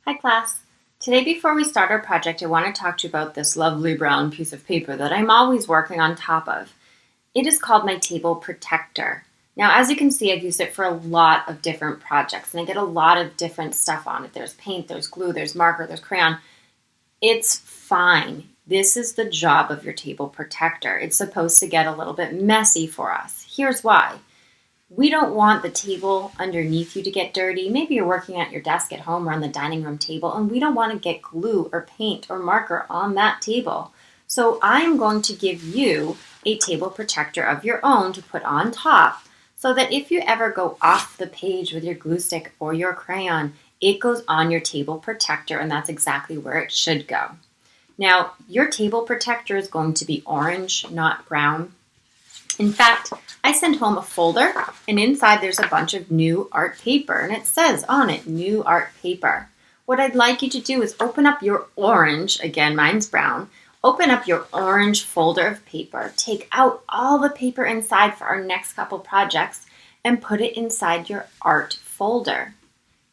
Hi class. Today before we start our project, I want to talk to you about this lovely brown piece of paper that I'm always working on top of. It is called my table protector. Now as you can see, I've used it for a lot of different projects and I get a lot of different stuff on it. There's paint, there's glue, there's marker, there's crayon. It's fine. This is the job of your table protector. It's supposed to get a little bit messy for us. Here's why. We don't want the table underneath you to get dirty. Maybe you're working at your desk at home or on the dining room table, and we don't want to get glue or paint or marker on that table. So I'm going to give you a table protector of your own to put on top so that if you ever go off the page with your glue stick or your crayon, it goes on your table protector, and that's exactly where it should go. Now, your table protector is going to be orange, not brown. In fact, I sent home a folder, and inside there's a bunch of new art paper, and it says on it, new art paper. What I'd like you to do is open up your orange, again, mine's brown, open up your orange folder of paper, take out all the paper inside for our next couple projects, and put it inside your art folder.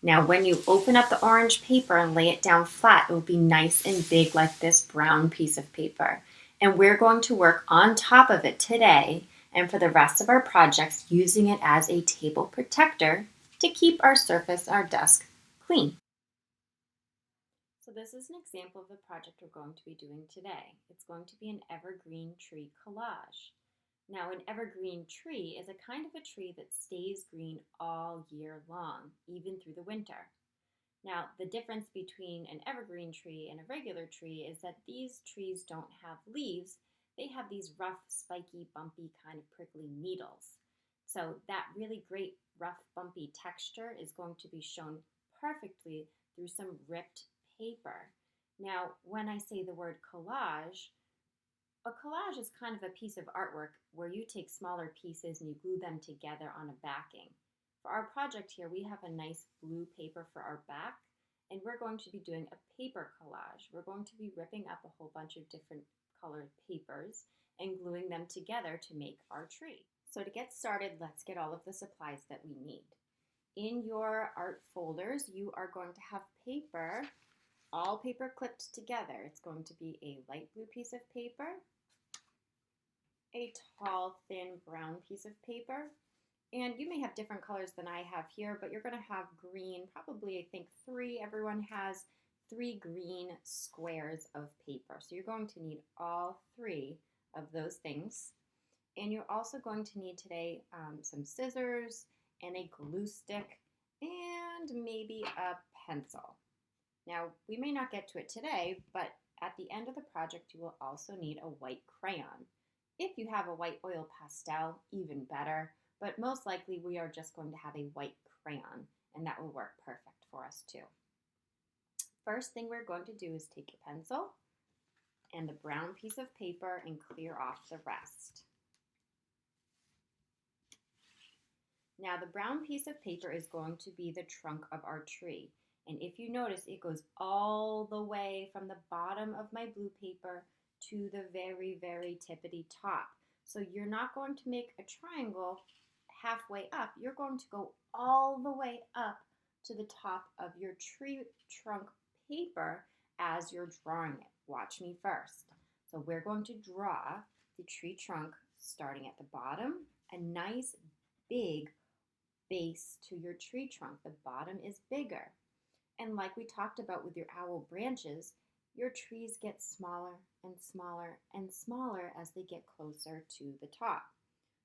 Now, when you open up the orange paper and lay it down flat, it will be nice and big like this brown piece of paper. And we're going to work on top of it today and for the rest of our projects using it as a table protector to keep our surface, our desk, clean. So this is an example of the project we're going to be doing today. It's going to be an evergreen tree collage. Now, an evergreen tree is a kind of a tree that stays green all year long, even through the winter. Now, the difference between an evergreen tree and a regular tree is that these trees don't have leaves. They have these rough, spiky, bumpy, kind of prickly needles. So that really great, rough, bumpy texture is going to be shown perfectly through some ripped paper. Now, when I say the word collage, a collage is kind of a piece of artwork where you take smaller pieces and you glue them together on a backing. For our project here, we have a nice blue paper for our back, and we're going to be doing a paper collage. We're going to be ripping up a whole bunch of different colored papers and gluing them together to make our tree. So to get started, let's get all of the supplies that we need. In your art folders, you are going to have paper, all paper clipped together. It's going to be a light blue piece of paper, a tall, thin brown piece of paper, and you may have different colors than I have here, but you're going to have green, probably I think three. Everyone has 3 green squares of paper. So you're going to need all 3 of those things. And you're also going to need today some scissors and a glue stick and maybe a pencil. Now, we may not get to it today, but at the end of the project, you will also need a white crayon. If you have a white oil pastel, even better. But most likely we are just going to have a white crayon, and that will work perfect for us too. First thing we're going to do is take a pencil and the brown piece of paper and clear off the rest. Now the brown piece of paper is going to be the trunk of our tree. And if you notice, it goes all the way from the bottom of my blue paper to the very, very tippity top. So you're not going to make a triangle halfway up. You're going to go all the way up to the top of your tree trunk paper as you're drawing it. Watch me first. So we're going to draw the tree trunk starting at the bottom, a nice big base to your tree trunk. The bottom is bigger. And like we talked about with your owl branches, your trees get smaller and smaller and smaller as they get closer to the top.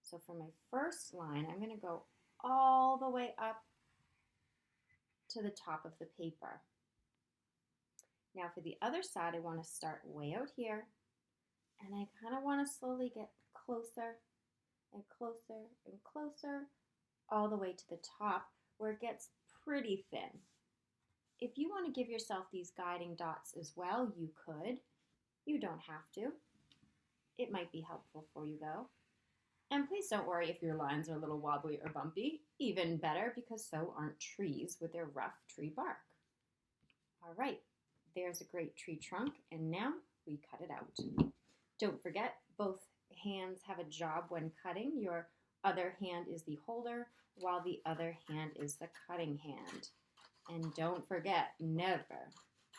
So for my first line, I'm going to go all the way up to the top of the paper. Now for the other side, I want to start way out here, and I kind of want to slowly get closer and closer and closer all the way to the top where it gets pretty thin. If you want to give yourself these guiding dots as well, you could. You don't have to. It might be helpful for you though. And please don't worry if your lines are a little wobbly or bumpy. Even better, because so aren't trees with their rough tree bark. All right, there's a great tree trunk, and now we cut it out. Don't forget, both hands have a job when cutting. Your other hand is the holder, while the other hand is the cutting hand. And don't forget, never,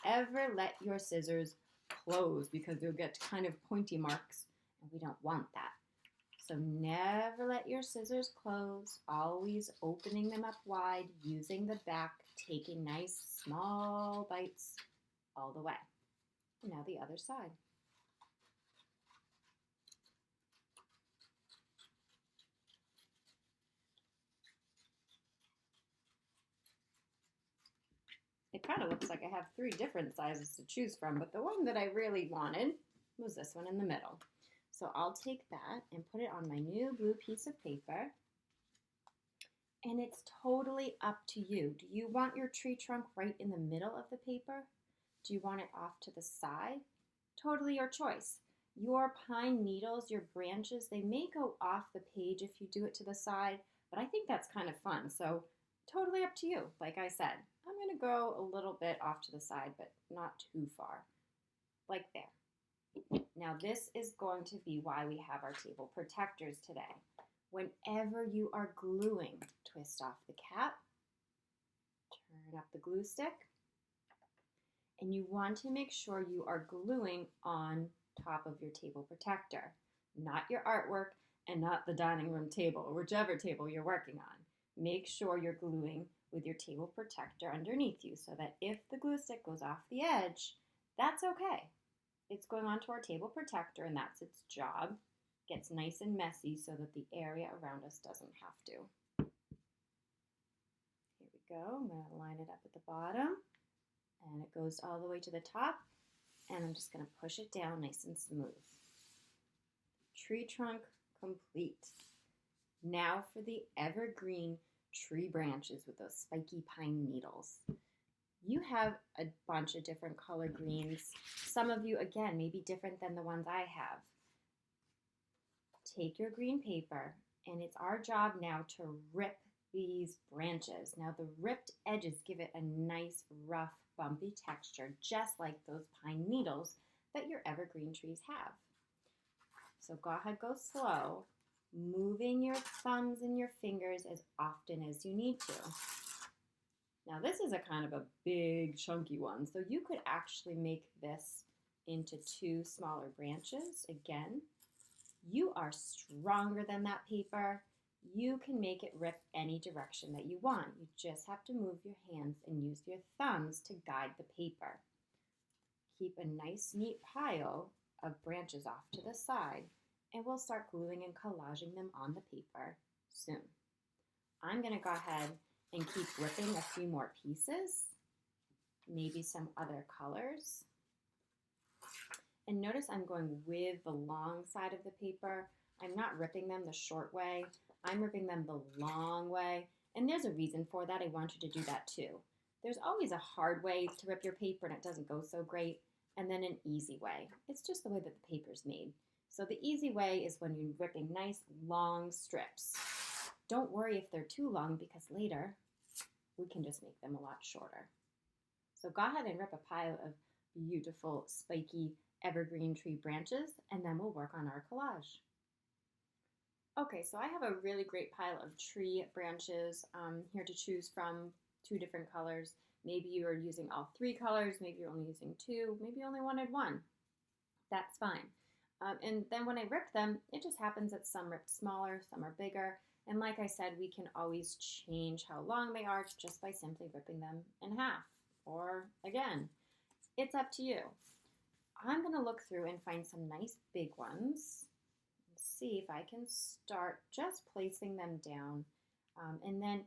ever let your scissors close because you'll get kind of pointy marks and we don't want that. So never let your scissors close, always opening them up wide, using the back, taking nice small bites all the way. And now the other side. It kind of looks like I have 3 different sizes to choose from, but the one that I really wanted was this one in the middle. So I'll take that and put it on my new blue piece of paper. And it's totally up to you. Do you want your tree trunk right in the middle of the paper? Do you want it off to the side? Totally your choice. Your pine needles, your branches, they may go off the page if you do it to the side, but I think that's kind of fun. So totally up to you, like I said. I'm going to go a little bit off to the side, but not too far, like there. Now this is going to be why we have our table protectors today. Whenever you are gluing, twist off the cap, turn up the glue stick, and you want to make sure you are gluing on top of your table protector, not your artwork and not the dining room table, or whichever table you're working on. Make sure you're gluing with your table protector underneath you so that if the glue stick goes off the edge, that's okay. It's going onto our table protector and that's its job. Gets nice and messy so that the area around us doesn't have to. Here we go. I'm going to line it up at the bottom and it goes all the way to the top and I'm just going to push it down nice and smooth. Tree trunk complete. Now for the evergreen tree branches with those spiky pine needles. You have a bunch of different color greens. Some of you, again, may be different than the ones I have. Take your green paper, and it's our job now to rip these branches. Now the ripped edges give it a nice, rough, bumpy texture, just like those pine needles that your evergreen trees have. So go ahead, go slow, moving your thumbs and your fingers as often as you need to. Now this is a kind of a big, chunky one, so you could actually make this into 2 smaller branches. Again, you are stronger than that paper. You can make it rip any direction that you want. You just have to move your hands and use your thumbs to guide the paper. Keep a nice, neat pile of branches off to the side, and we'll start gluing and collaging them on the paper soon. I'm going to go ahead and keep ripping a few more pieces, maybe some other colors. And notice I'm going with the long side of the paper. I'm not ripping them the short way. I'm ripping them the long way. And there's a reason for that. I want you to do that too. There's always a hard way to rip your paper and it doesn't go so great, and then an easy way. It's just the way that the paper's made. So the easy way is when you're ripping nice long strips. Don't worry if they're too long because later we can just make them a lot shorter. So go ahead and rip a pile of beautiful spiky evergreen tree branches and then we'll work on our collage. Okay, so I have a really great pile of tree branches here to choose from, 2 different colors. Maybe you are using all 3 colors, maybe you're only using 2, maybe you only wanted 1. That's fine. And then when I rip them, it just happens that some ripped smaller, some are bigger. And like I said, we can always change how long they are just by simply ripping them in half. Or again, it's up to you. I'm going to look through and find some nice big ones. See if I can start just placing them down. And then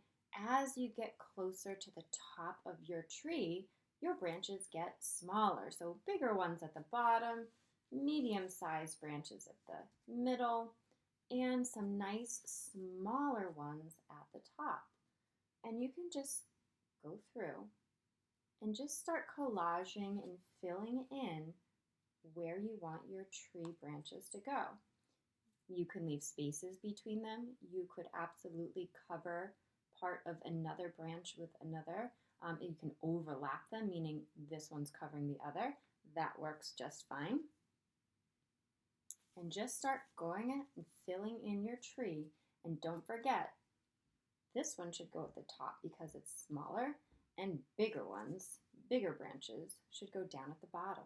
as you get closer to the top of your tree, your branches get smaller. So bigger ones at the bottom, medium-sized branches at the middle, and some nice smaller ones at the top. And you can just go through and just start collaging and filling in where you want your tree branches to go. You can leave spaces between them. You could absolutely cover part of another branch with another. You can overlap them, meaning this one's covering the other. That works just fine. And just start going and filling in your tree. And don't forget, this one should go at the top because it's smaller. and bigger ones, bigger branches, should go down at the bottom.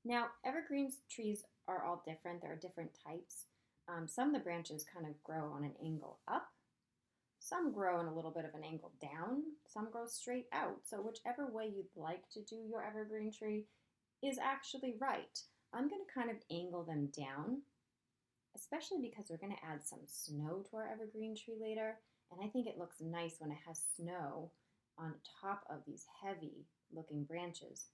Now, evergreen trees are all different. There are different types. Some of the branches kind of grow on an angle up. Some grow in a little bit of an angle down. Some grow straight out. So whichever way you'd like to do your evergreen tree is actually right. I'm going to kind of angle them down, especially because we're going to add some snow to our evergreen tree later. And I think it looks nice when it has snow on top of these heavy looking branches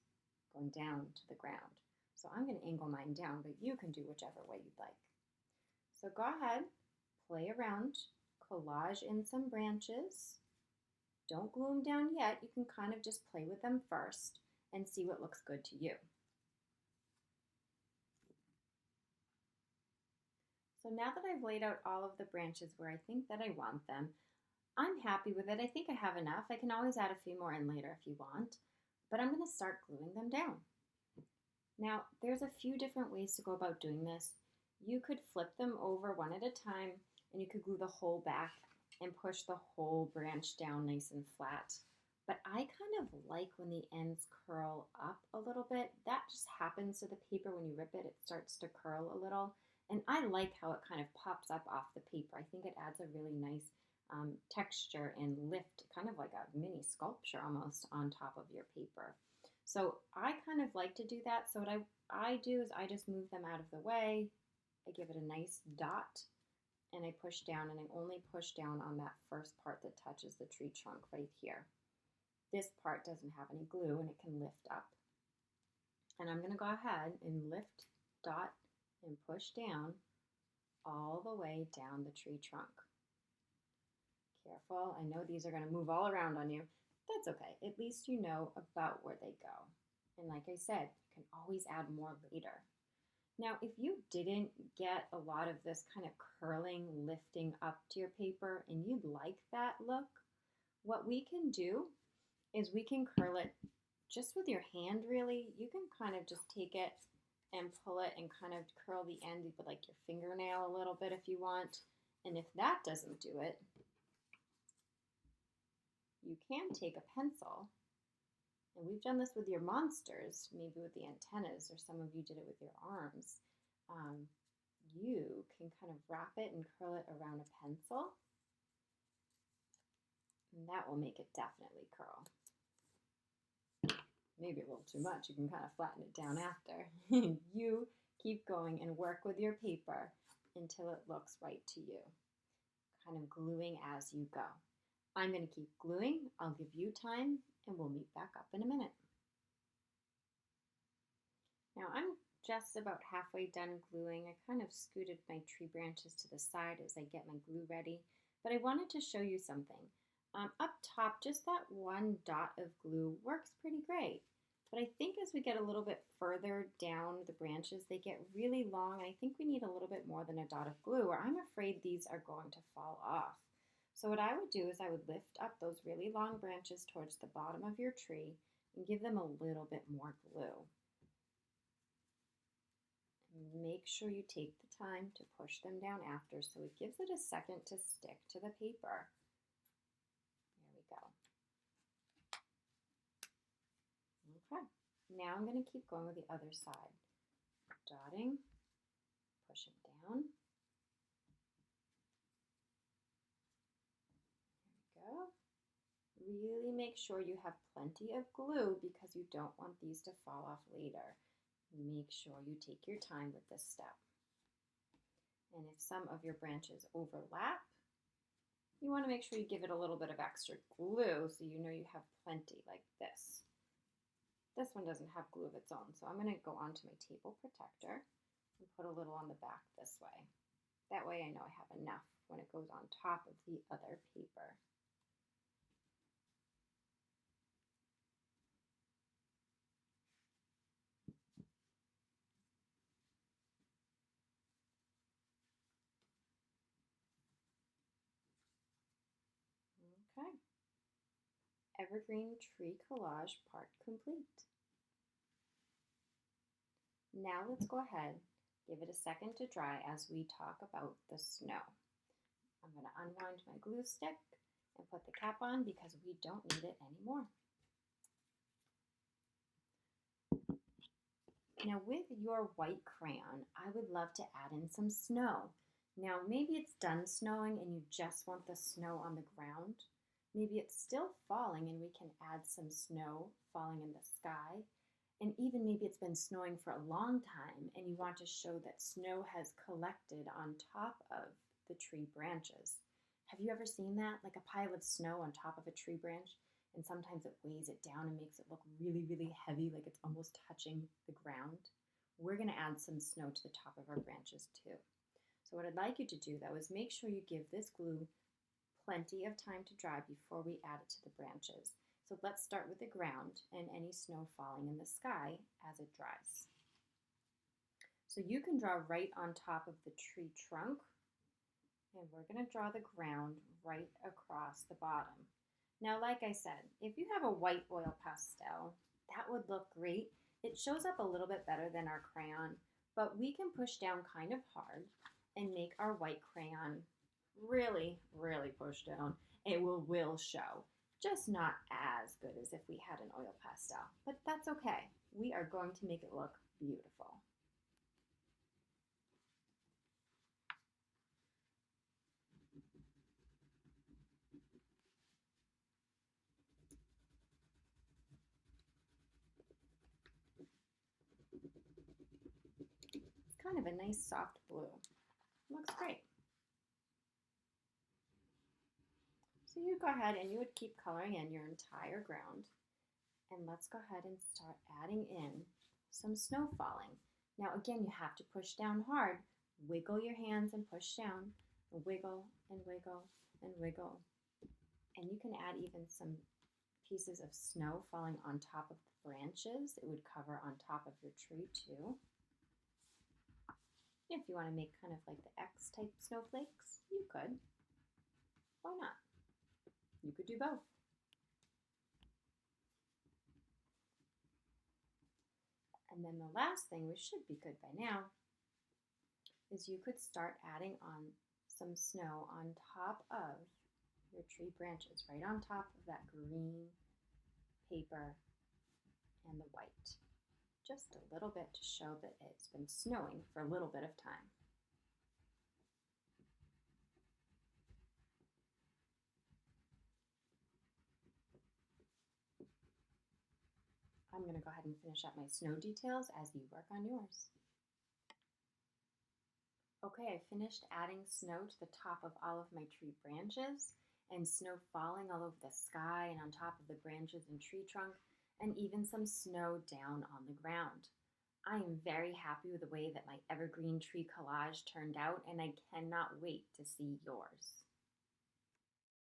going down to the ground. So I'm going to angle mine down, but you can do whichever way you'd like. So go ahead, play around, collage in some branches. Don't glue them down yet. You can kind of just play with them first and see what looks good to you. So now that I've laid out all of the branches where I think that I want them, I'm happy with it. I think I have enough. I can always add a few more in later if you want, but I'm going to start gluing them down. Now, there's a few different ways to go about doing this. You could flip them over one at a time, and you could glue the whole back and push the whole branch down nice and flat. But I kind of like when the ends curl up a little bit. That just happens to the paper. When you rip it, it starts to curl a little. And I like how it kind of pops up off the paper. I think it adds a really nice texture and lift, kind of like a mini sculpture almost on top of your paper. So I kind of like to do that. So what I do is I just move them out of the way. I give it a nice dot and I push down, and I only push down on that first part that touches the tree trunk right here. This part doesn't have any glue and it can lift up. And I'm going to go ahead and lift, dot, and push down all the way down the tree trunk. Careful, I know these are going to move all around on you. That's okay, at least you know about where they go. And like I said, you can always add more later. Now, if you didn't get a lot of this kind of curling, lifting up to your paper and you'd like that look, what we can do is we can curl it just with your hand, really. You can kind of just take it and pull it and kind of curl the end with like your fingernail a little bit if you want. And if that doesn't do it, you can take a pencil, and we've done this with your monsters, maybe with the antennas, or some of you did it with your arms. You can kind of wrap it and curl it around a pencil, and that will make it definitely curl. Maybe a little too much. You can kind of flatten it down after. You keep going and work with your paper until it looks right to you, kind of gluing as you go. I'm going to keep gluing. I'll give you time, and we'll meet back up in a minute. Now I'm just about halfway done gluing. I kind of scooted my tree branches to the side as I get my glue ready, but I wanted to show you something. Up top, just that one dot of glue works pretty great. But I think as we get a little bit further down the branches, they get really long. I think we need a little bit more than a dot of glue, or I'm afraid these are going to fall off. So what I would do is I would lift up those really long branches towards the bottom of your tree and give them a little bit more glue. Make sure you take the time to push them down after so it gives it a second to stick to the paper. There we go. Okay, now I'm going to keep going with the other side. Dotting, pushing down. There we go. Really make sure you have plenty of glue because you don't want these to fall off later. Make sure you take your time with this step. And if some of your branches overlap, you want to make sure you give it a little bit of extra glue so you know you have plenty, like this. This one doesn't have glue of its own, so I'm going to go onto my table protector and put a little on the back this way. That way I know I have enough when it goes on top of the other paper. Okay. Evergreen tree collage part complete. Now let's go ahead, give it a second to dry as we talk about the snow. I'm going to unwind my glue stick and put the cap on because we don't need it anymore. Now with your white crayon, I would love to add in some snow. Now maybe it's done snowing and you just want the snow on the ground. Maybe it's still falling and we can add some snow falling in the sky. And even maybe it's been snowing for a long time and you want to show that snow has collected on top of the tree branches. Have you ever seen that? Like a pile of snow on top of a tree branch? And sometimes it weighs it down and makes it look really, really heavy, like it's almost touching the ground. We're going to add some snow to the top of our branches too. So what I'd like you to do though is make sure you give this glue plenty of time to dry before we add it to the branches. So let's start with the ground and any snow falling in the sky as it dries. So you can draw right on top of the tree trunk, and we're going to draw the ground right across the bottom. Now, like I said, if you have a white oil pastel, that would look great. It shows up a little bit better than our crayon, but we can push down kind of hard and make our white crayon really, really push down. It will show. Just not as good as if we had an oil pastel, but that's okay. We are going to make it look beautiful. It's kind of a nice soft blue. Looks great. So you go ahead and you would keep coloring in your entire ground. And let's go ahead and start adding in some snow falling. Now again, you have to push down hard. Wiggle your hands and push down. Wiggle and wiggle and wiggle. And you can add even some pieces of snow falling on top of the branches. It would cover on top of your tree too. If you want to make kind of like the X type snowflakes, you could. Why not? You could do both. And then the last thing, which should be good by now, is you could start adding on some snow on top of your tree branches, right on top of that green paper and the white. Just a little bit to show that it's been snowing for a little bit of time. I'm going to go ahead and finish up my snow details as you work on yours. Okay, I finished adding snow to the top of all of my tree branches and snow falling all over the sky and on top of the branches and tree trunk, and even some snow down on the ground. I am very happy with the way that my evergreen tree collage turned out, and I cannot wait to see yours.